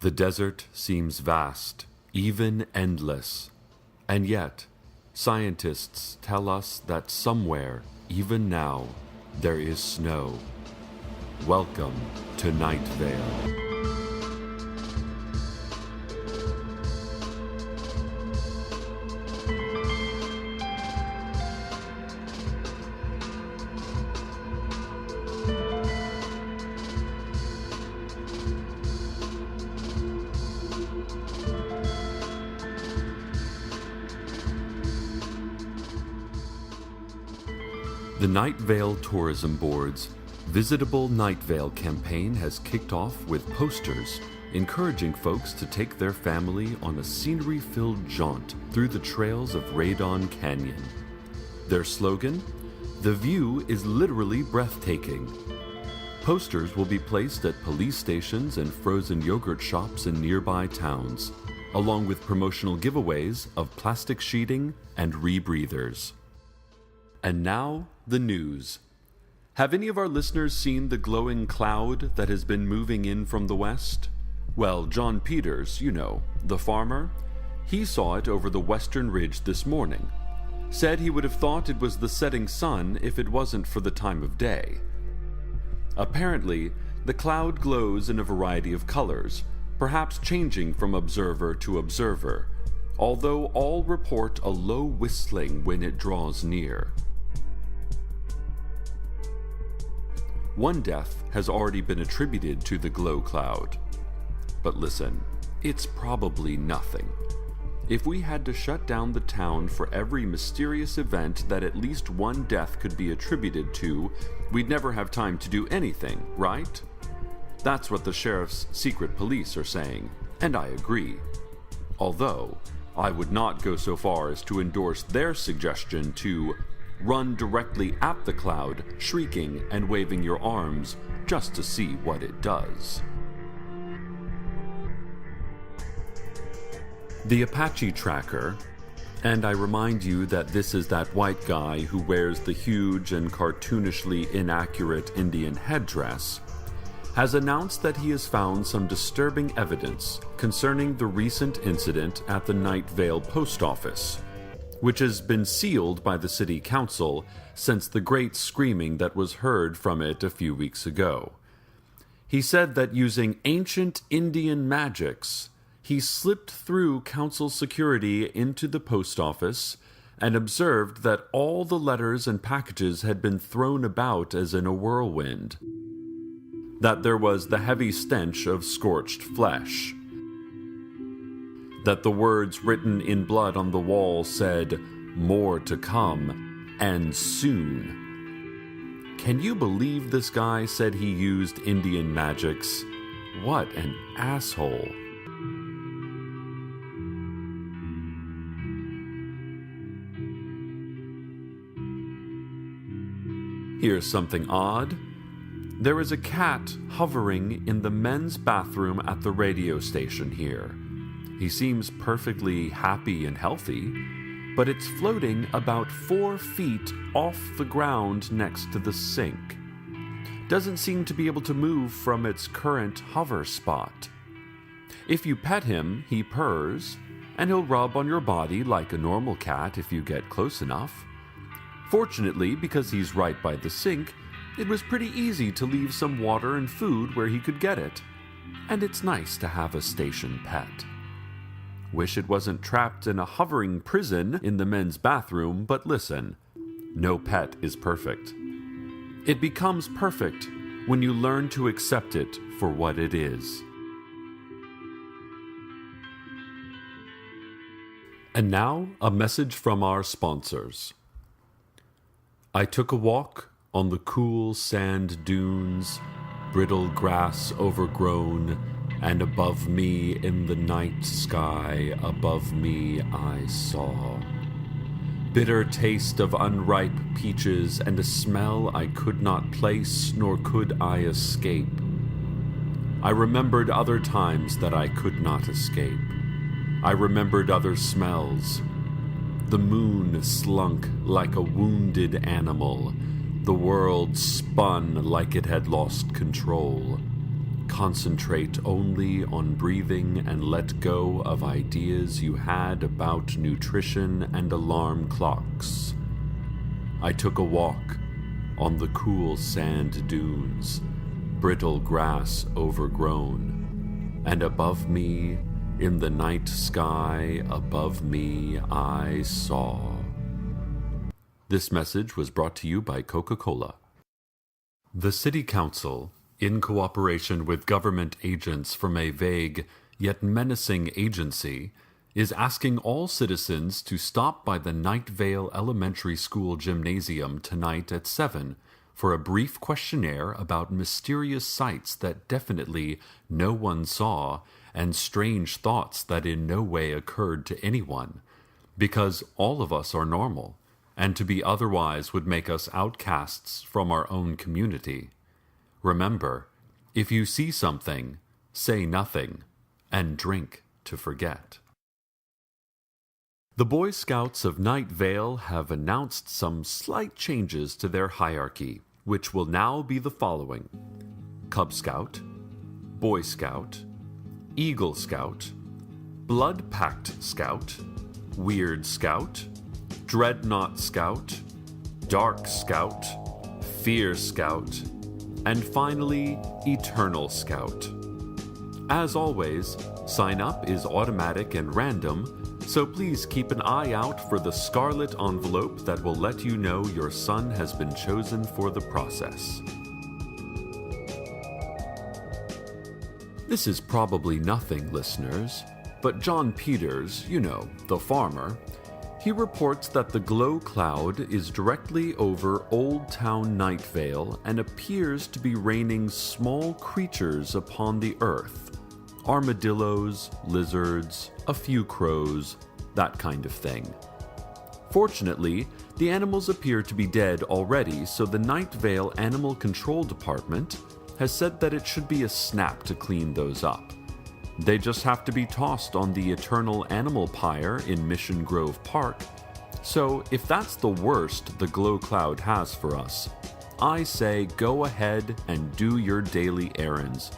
The desert seems vast, even endless, and yet scientists tell us that somewhere, even now, there is snow. Welcome to Night Vale. The Night Vale Tourism Board's Visitable Night Vale campaign has kicked off with posters encouraging folks to take their family on a scenery-filled jaunt through the trails of Radon Canyon. Their slogan, "The view is literally breathtaking." Posters will be placed at police stations and frozen yogurt shops in nearby towns, along with promotional giveaways of plastic sheeting and rebreathers. And now, the news. Have any of our listeners seen the glowing cloud that has been moving in from the west? Well, John Peters, the farmer, he saw it over the western ridge this morning. Said he would have thought it was the setting sun if it wasn't for the time of day. Apparently, the cloud glows in a variety of colors, perhaps changing from observer to observer, although all report a low whistling when it draws near. One death has already been attributed to the glow cloud. But listen, it's probably nothing. If we had to shut down the town for every mysterious event that at least one death could be attributed to, we'd never have time to do anything, right? That's what the sheriff's secret police are saying, and I agree. Although, I would not go so far as to endorse their suggestion to run directly at the cloud, shrieking and waving your arms just to see what it does. The Apache Tracker, and I remind you that this is that white guy who wears the huge and cartoonishly inaccurate Indian headdress, has announced that he has found some disturbing evidence concerning the recent incident at the Night Vale Post Office, which has been sealed by the city council since the great screaming that was heard from it a few weeks ago. He said that using ancient Indian magics, he slipped through council security into the post office and observed that all the letters and packages had been thrown about as in a whirlwind, that there was the heavy stench of scorched flesh, that the words written in blood on the wall said, "More to come, and soon." Can you believe this guy said he used Indian magics? What an asshole. Here's something odd. There is a cat hovering in the men's bathroom at the radio station here. He seems perfectly happy and healthy, but it's floating about 4 feet off the ground next to the sink. Doesn't seem to be able to move from its current hover spot. If you pet him, he purrs, and he'll rub on your body like a normal cat if you get close enough. Fortunately, because he's right by the sink, it was pretty easy to leave some water and food where he could get it. And it's nice to have a station pet. Wish it wasn't trapped in a hovering prison in the men's bathroom, but listen, no pet is perfect. It becomes perfect when you learn to accept it for what it is. And now, a message from our sponsors. I took a walk on the cool sand dunes, brittle grass overgrown, and above me in the night sky, above me I saw bitter taste of unripe peaches and a smell I could not place nor could I escape. I remembered other times that I could not escape. I remembered other smells. The moon slunk like a wounded animal. The world spun like it had lost control. Concentrate only on breathing and let go of ideas you had about nutrition and alarm clocks. I took a walk on the cool sand dunes, brittle grass overgrown, and above me, in the night sky above me, I saw. This message was brought to you by Coca-Cola. The City Council, in cooperation with government agents from a vague yet menacing agency, is asking all citizens to stop by the Night Vale Elementary School gymnasium tonight at 7 for a brief questionnaire about mysterious sights that definitely no one saw and strange thoughts that in no way occurred to anyone, because all of us are normal, and to be otherwise would make us outcasts from our own community. Remember, if you see something, say nothing, and drink to forget. The Boy Scouts of Night Vale have announced some slight changes to their hierarchy, which will now be the following: Cub Scout, Boy Scout, Eagle Scout, Blood Pact Scout, Weird Scout, Dreadnought Scout, Dark Scout, Fear Scout, and finally, Eternal Scout. As always, sign up is automatic and random, so please keep an eye out for the scarlet envelope that will let you know your son has been chosen for the process. This is probably nothing, listeners, but John Peters, you know, the farmer, he reports that the glow cloud is directly over Old Town Night Vale and appears to be raining small creatures upon the earth. Armadillos, lizards, a few crows, that kind of thing. Fortunately, the animals appear to be dead already, so the Night Vale Animal Control Department has said that it should be a snap to clean those up. They just have to be tossed on the Eternal Animal Pyre in Mission Grove Park. So if that's the worst the glow cloud has for us, I say go ahead and do your daily errands.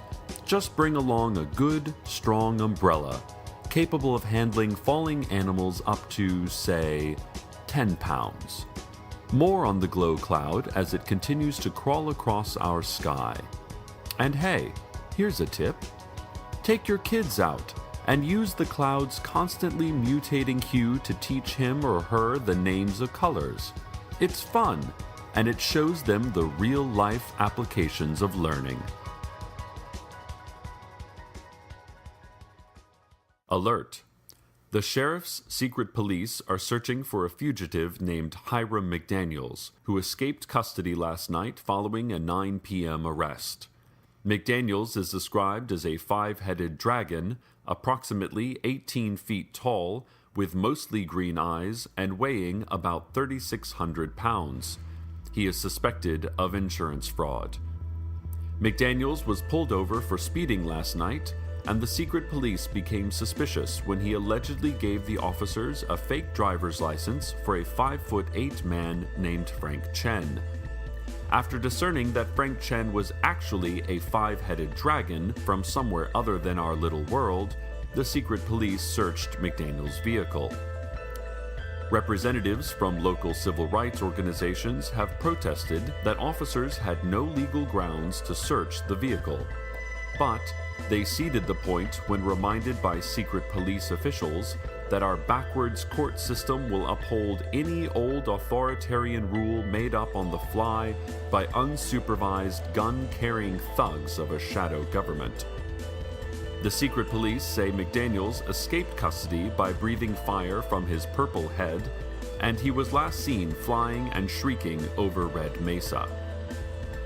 Just bring along a good, strong umbrella, capable of handling falling animals up to, say, 10 pounds. More on the glow cloud as it continues to crawl across our sky. And hey, here's a tip. Take your kids out and use the cloud's constantly mutating hue to teach him or her the names of colors. It's fun, and it shows them the real-life applications of learning. Alert! The sheriff's secret police are searching for a fugitive named Hiram McDaniels, who escaped custody last night following a 9 p.m. arrest. McDaniels is described as a 5-headed dragon, approximately 18 feet tall, with mostly green eyes and weighing about 3,600 pounds. He is suspected of insurance fraud. McDaniels was pulled over for speeding last night, and the secret police became suspicious when he allegedly gave the officers a fake driver's license for a 5'8" man named Frank Chen. After discerning that Frank Chen was actually a 5-headed dragon from somewhere other than our little world, the secret police searched McDaniel's vehicle. Representatives from local civil rights organizations have protested that officers had no legal grounds to search the vehicle. But they ceded the point when reminded by secret police officials that our backwards court system will uphold any old authoritarian rule made up on the fly by unsupervised gun-carrying thugs of a shadow government. The secret police say McDaniels escaped custody by breathing fire from his purple head, and he was last seen flying and shrieking over Red Mesa.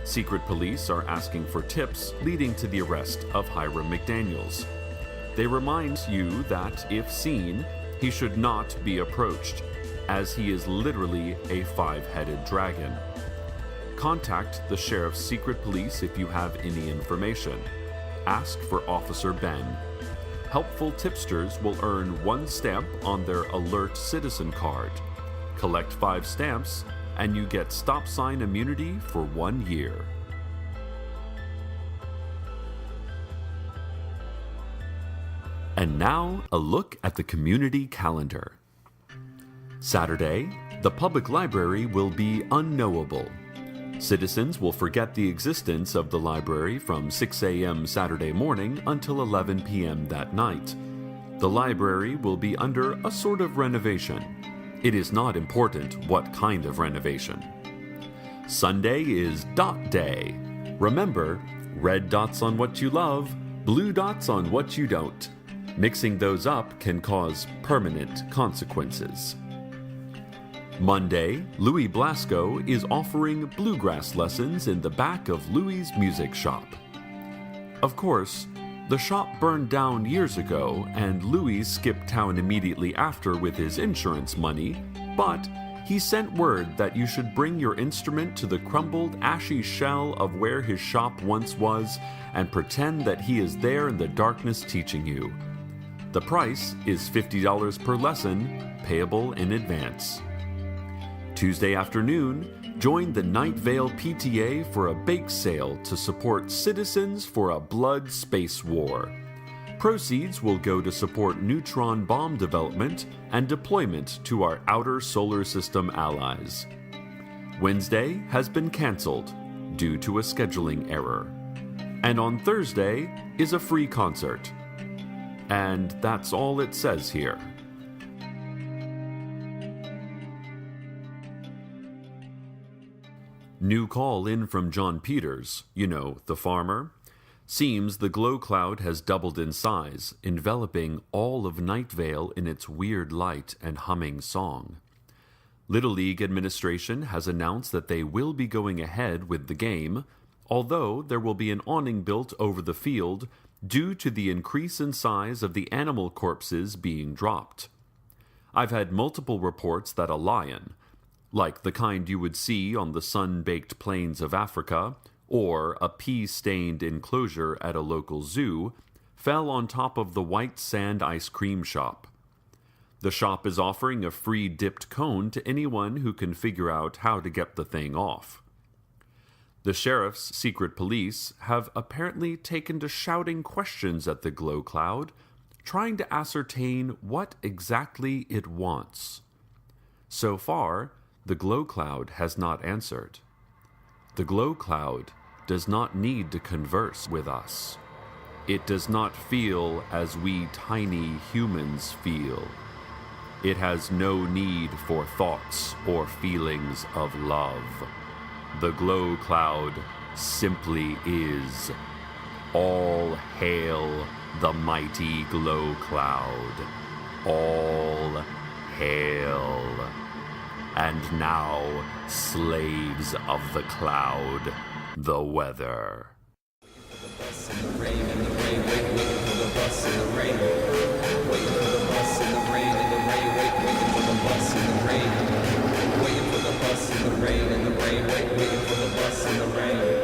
Secret police are asking for tips leading to the arrest of Hiram McDaniels. They remind you that, if seen, he should not be approached, as he is literally a 5-headed dragon. Contact the sheriff's secret police if you have any information. Ask for Officer Ben. Helpful tipsters will earn 1 stamp on their Alert Citizen card. Collect 5 stamps, and you get stop sign immunity for 1 year. And now, a look at the community calendar. Saturday, the public library will be unknowable. Citizens will forget the existence of the library from 6 a.m. Saturday morning until 11 p.m. that night. The library will be under a sort of renovation. It is not important what kind of renovation. Sunday is Dot Day. Remember, red dots on what you love, blue dots on what you don't. Mixing those up can cause permanent consequences. Monday, Louis Blasco is offering bluegrass lessons in the back of Louis's music shop. Of course, the shop burned down years ago and Louis skipped town immediately after with his insurance money, but he sent word that you should bring your instrument to the crumbled, ashy shell of where his shop once was and pretend that he is there in the darkness teaching you. The price is $50 per lesson, payable in advance. Tuesday afternoon, join the Night Vale PTA for a bake sale to support Citizens for a Blood Space War. Proceeds will go to support neutron bomb development and deployment to our outer solar system allies. Wednesday has been canceled due to a scheduling error. And on Thursday is a free concert. And that's all it says here. New call in from John Peters, you know, the farmer. Seems the glow cloud has doubled in size, enveloping all of Night Vale in its weird light and humming song. Little League administration has announced that they will be going ahead with the game, although there will be an awning built over the field due to the increase in size of the animal corpses being dropped. I've had multiple reports that a lion, like the kind you would see on the sun-baked plains of Africa, or a pea-stained enclosure at a local zoo, fell on top of the white sand ice cream shop. The shop is offering a free dipped cone to anyone who can figure out how to get the thing off. The sheriff's secret police have apparently taken to shouting questions at the glow cloud, trying to ascertain what exactly it wants. So far, the glow cloud has not answered. The glow cloud does not need to converse with us. It does not feel as we tiny humans feel. It has no need for thoughts or feelings of love. The glow cloud simply is. All hail the mighty glow cloud. All hail. And now, slaves of the cloud, the weather. Waiting for the bus in the rain, in the rain, waiting for the bus in the rain. Waiting for the bus in the rain, in the rain, waiting for the bus in the rain.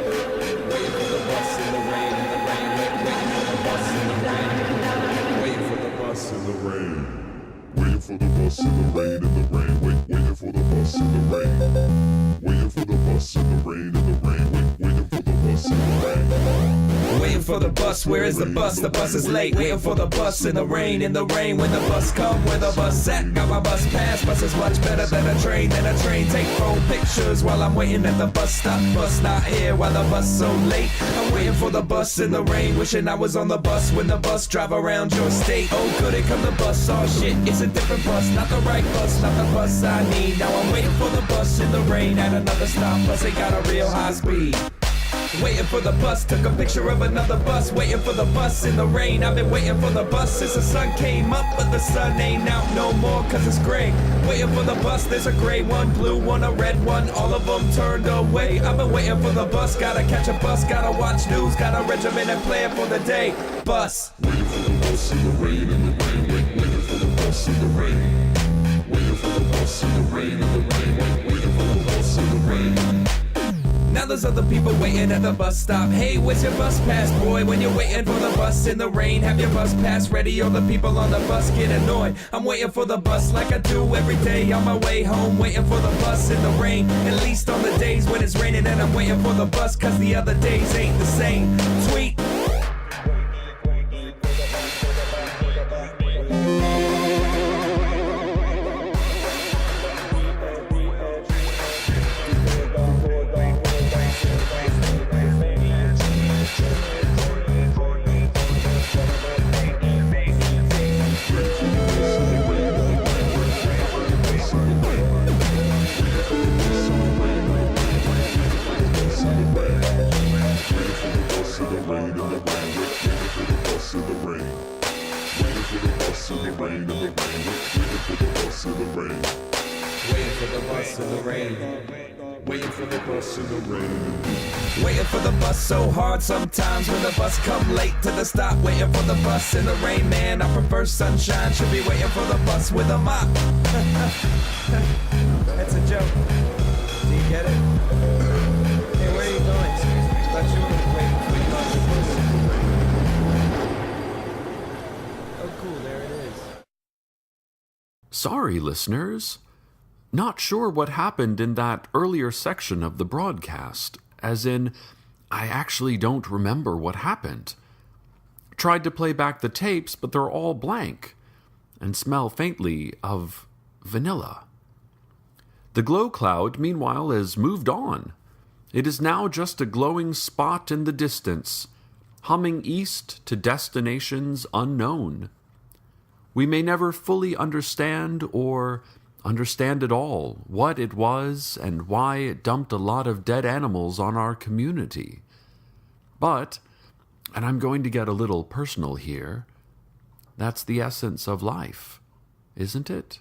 Waiting for the bus, where is the bus? The bus is late. Waiting for the bus in the rain, when the bus come, where the bus at? Got my bus pass, bus is much better than a train, take phone pictures while I'm waiting at the bus stop. Bus not here while the bus so late. I'm waiting for the bus in the rain, wishing I was on the bus when the bus drive around your state. Oh good, it come the bus, oh shit, it's a different bus, not the right bus, not the bus I need. Now I'm waiting for the bus in the rain at another stop, bus ain't got a real high speed. Waiting for the bus, took a picture of another bus. Waiting for the bus in the rain, I've been waiting for the bus since the sun came up, but the sun ain't out no more cause it's gray. Waiting for the bus, there's a gray one, blue one, a red one, all of them turned away. I've been waiting for the bus, gotta catch a bus, gotta watch news, got a regimen and plan for the day. Bus. Waiting for the bus in the rain, in the rain, waiting for the bus in the rain. Waiting for the bus in the rain, in the rain, waiting for the bus in the rain. Now there's other people waiting at the bus stop. Hey, where's your bus pass, boy? When you're waiting for the bus in the rain, have your bus pass ready. All the people on the bus get annoyed. I'm waiting for the bus like I do every day. On my way home, waiting for the bus in the rain. At least on the days when it's raining, and I'm waiting for the bus, cause the other days ain't the same. Tweet. for the bus in the rain, in the rain, waiting for the bus in the rain. Waiting for the bus in the rain. Waiting for the bus in the rain. Waiting for the bus so hard sometimes when the bus come late to the stop. Waiting for the bus in the rain, man. I prefer sunshine. Should be waiting for the bus with a mop. That's a joke. Do you get it? Hey, where are you going? Thought you were waiting for the bus. Oh, cool. There it is. Sorry, listeners. Not sure what happened in that earlier section of the broadcast, as in, I actually don't remember what happened. Tried to play back the tapes, but they're all blank, and smell faintly of vanilla. The glow cloud, meanwhile, has moved on. It is now just a glowing spot in the distance, humming east to destinations unknown. We may never fully understand or understand at all what it was and why it dumped a lot of dead animals on our community. But, and I'm going to get a little personal here, that's the essence of life, isn't it?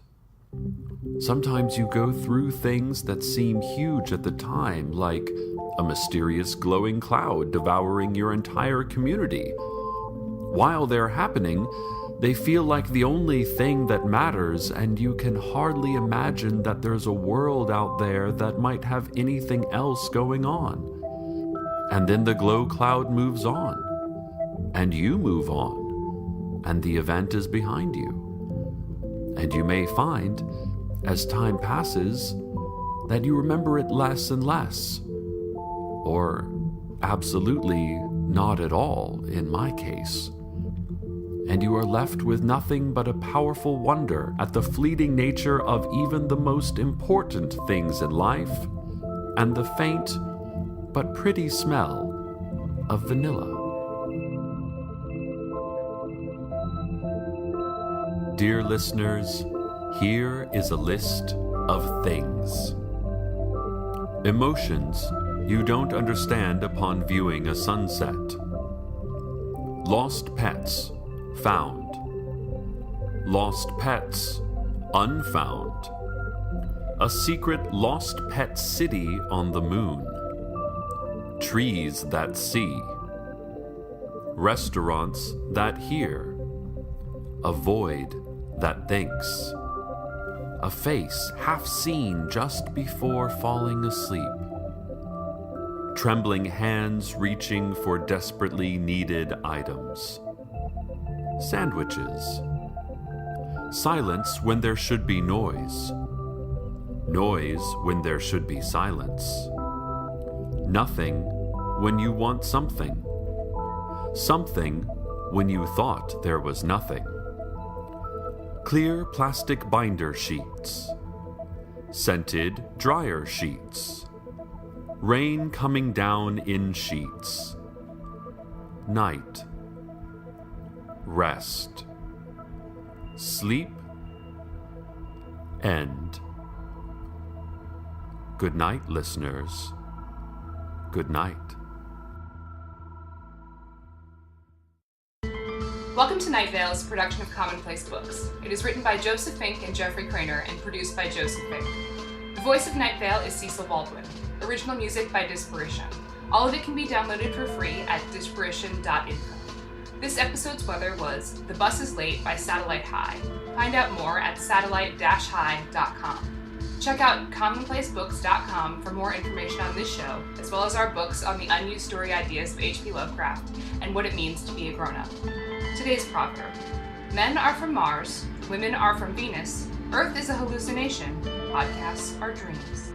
Sometimes you go through things that seem huge at the time, like a mysterious glowing cloud devouring your entire community. While they're happening, they feel like the only thing that matters, and you can hardly imagine that there's a world out there that might have anything else going on. And then the glow cloud moves on, and you move on, and the event is behind you. And you may find, as time passes, that you remember it less and less, or absolutely not at all in my case. And you are left with nothing but a powerful wonder at the fleeting nature of even the most important things in life, and the faint but pretty smell of vanilla. Dear listeners, here is a list of things. Emotions you don't understand upon viewing a sunset. Lost pets, found. Lost pets, unfound. A secret lost pet city on the moon. Trees that see. Restaurants that hear. A void that thinks. A face half seen just before falling asleep. Trembling hands reaching for desperately needed items. Sandwiches. Silence when there should be noise. Noise when there should be silence. Nothing when you want something. Something when you thought there was nothing. Clear plastic binder sheets. Scented dryer sheets. Rain coming down in sheets. Night. Rest. Sleep. End. Good night, listeners. Good night. Welcome to Night Vale's production of Commonplace Books. It is written by Joseph Fink and Jeffrey Craner and produced by Joseph Fink. The voice of Night Vale is Cecil Baldwin. Original music by Disparition. All of it can be downloaded for free at disparition.info. This episode's weather was The Bus is Late by Satellite High. Find out more at satellite-high.com. Check out commonplacebooks.com for more information on this show, as well as our books on the unused story ideas of H.P. Lovecraft and what it means to be a grown-up. Today's proverb: men are from Mars, women are from Venus, Earth is a hallucination, podcasts are dreams.